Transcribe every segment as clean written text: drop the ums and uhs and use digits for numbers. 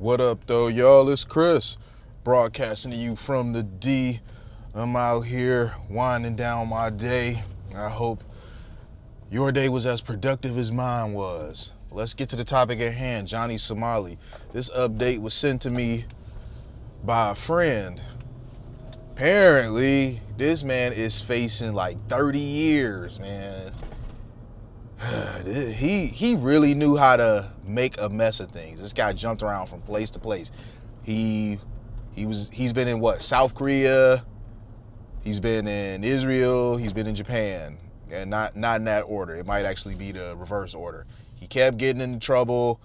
What up, though, y'all? It's Chris, broadcasting to you from the D. I'm out here winding down my day. I hope your day was as productive as mine was. Let's get to the topic at hand, Johnny Somali. This update was sent to me by a friend. Apparently, this man is facing like 30 years, man. He really knew how to make a mess of things. This guy jumped around from place to place. He's been in what? South Korea. He's been in Israel. He's been in Japan, and not in that order. It might actually be the reverse order. He kept getting into trouble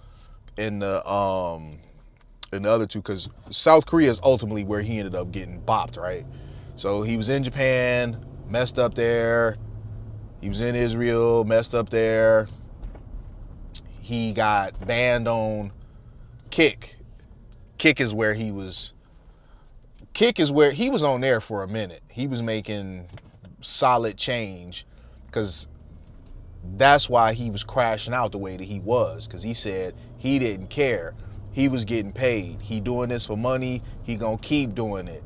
in the other two, because South Korea is ultimately where he ended up getting bopped, right? So he was in Japan, messed up there. He was in Israel, messed up there. He got banned on Kick. Kick is where he was on there for a minute. He was making solid change, because that's why he was crashing out the way that he was, because he said he didn't care. He was getting paid. He doing this for money. He gonna keep doing it.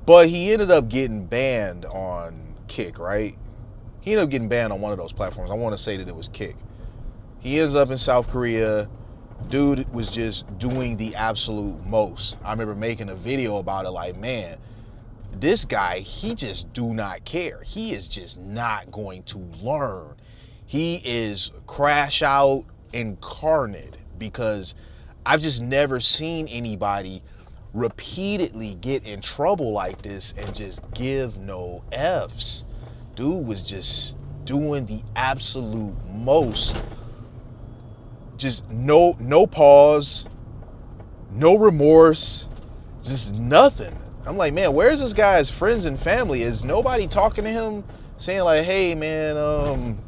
But he ended up getting banned on Kick, right? He ended up getting banned on one of those platforms. I want to say that it was Kick. He ends up in South Korea. Dude was just doing the absolute most. I remember making a video about it, like, man, this guy, he just do not care. He is just not going to learn. He is crash out incarnate, because I've just never seen anybody repeatedly get in trouble like this and just give no Fs. Dude was just doing the absolute most. Just no pause, no remorse, just nothing. I'm like, man, where's this guy's friends and family? Is nobody talking to him saying like, hey man,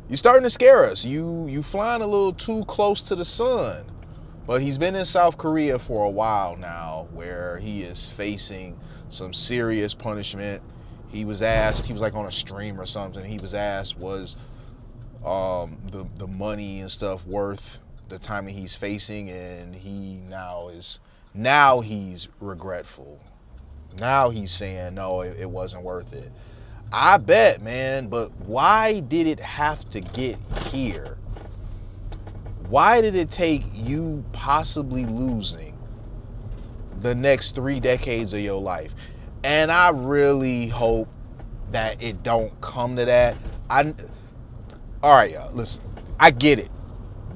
you starting to scare us. You flying a little too close to the sun. But he's been in South Korea for a while now, where he is facing some serious punishment. He was asked, he was like on a stream or something, he was asked, was the money and stuff worth the time that he's facing, and he now he's regretful. Now he's saying, no, it wasn't worth it. I bet, man, but why did it have to get here? Why did it take you possibly losing the next 3 decades of your life? And I really hope that it don't come to that. All right, y'all, listen, I get it.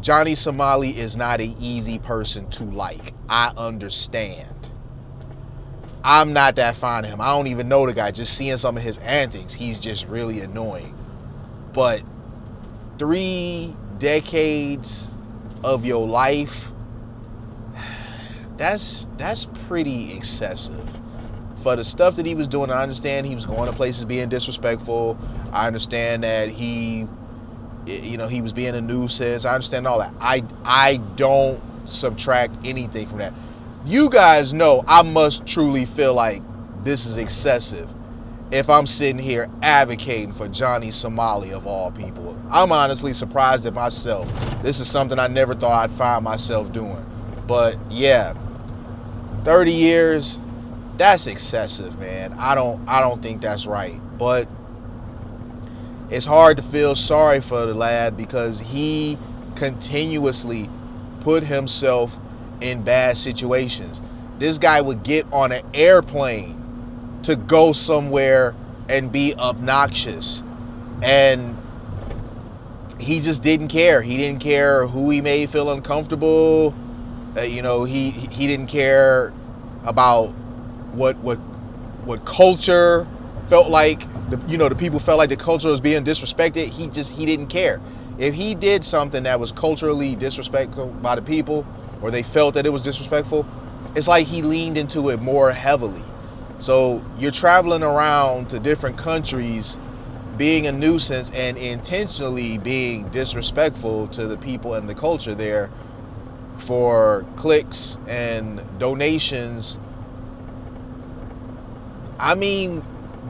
Johnny Somali is not an easy person to like. I understand. I'm not that fond of him. I don't even know the guy. Just seeing some of his antics, he's just really annoying. But 3 decades of your life, that's pretty excessive. For the stuff that he was doing, I understand he was going to places being disrespectful. I understand that he was being a nuisance. I understand all that. I don't subtract anything from that. You guys know I must truly feel like this is excessive if I'm sitting here advocating for Johnny Somali of all people. I'm honestly surprised at myself. This is something I never thought I'd find myself doing. But yeah, 30 years, that's excessive, man. I don't think that's right. But it's hard to feel sorry for the lad, because he continuously put himself in bad situations. This guy would get on an airplane to go somewhere and be obnoxious, and he just didn't care. He didn't care who he made feel uncomfortable. He didn't care about what culture felt like. The people felt like the culture was being disrespected. He didn't care. If he did something that was culturally disrespectful by the people, or they felt that it was disrespectful, it's like he leaned into it more heavily. So you're traveling around to different countries being a nuisance and intentionally being disrespectful to the people and the culture there for clicks and donations. I mean,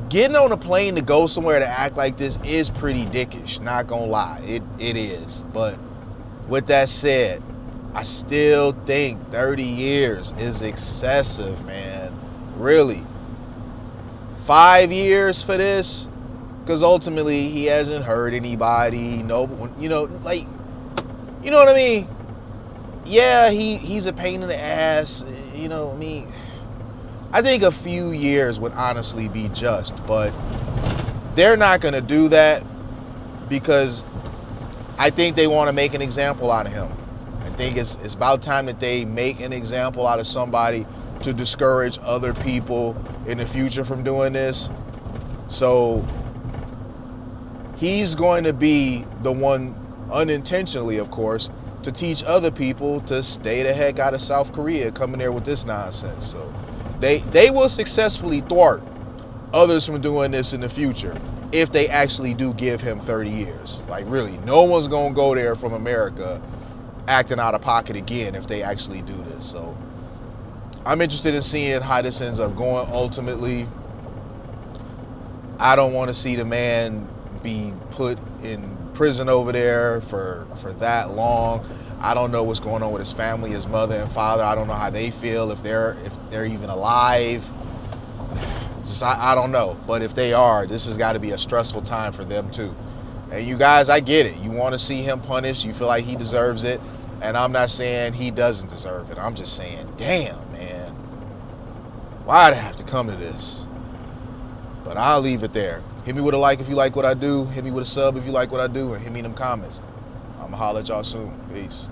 getting on a plane to go somewhere to act like this is pretty dickish, not gonna lie. It is. But with that said, I still think 30 years is excessive, man. Really. 5 years for this? Because ultimately, he hasn't hurt anybody. No, you know, like, you know what I mean? Yeah, he's a pain in the ass. You know, I mean, I think a few years would honestly be just, but they're not going to do that because I think they want to make an example out of him. I think it's about time that they make an example out of somebody to discourage other people in the future from doing this. So he's going to be the one, unintentionally, of course, to teach other people to stay the heck out of South Korea coming there with this nonsense. So they will successfully thwart others from doing this in the future if they actually do give him 30 years. Like, really, no one's going to go there from America acting out of pocket again if they actually do this. So I'm interested in seeing how this ends up going ultimately. I don't want to see the man be put in prison over there for that long. I don't know what's going on with his family, his mother and father. I don't know how they feel, if they're even alive. I don't know. But if they are, this has got to be a stressful time for them too. And you guys, I get it. You want to see him punished. You feel like he deserves it. And I'm not saying he doesn't deserve it. I'm just saying, damn, man. Why'd I have to come to this? But I'll leave it there. Hit me with a like if you like what I do. Hit me with a sub if you like what I do. And hit me in them comments. I'm going to holler at y'all soon. Peace.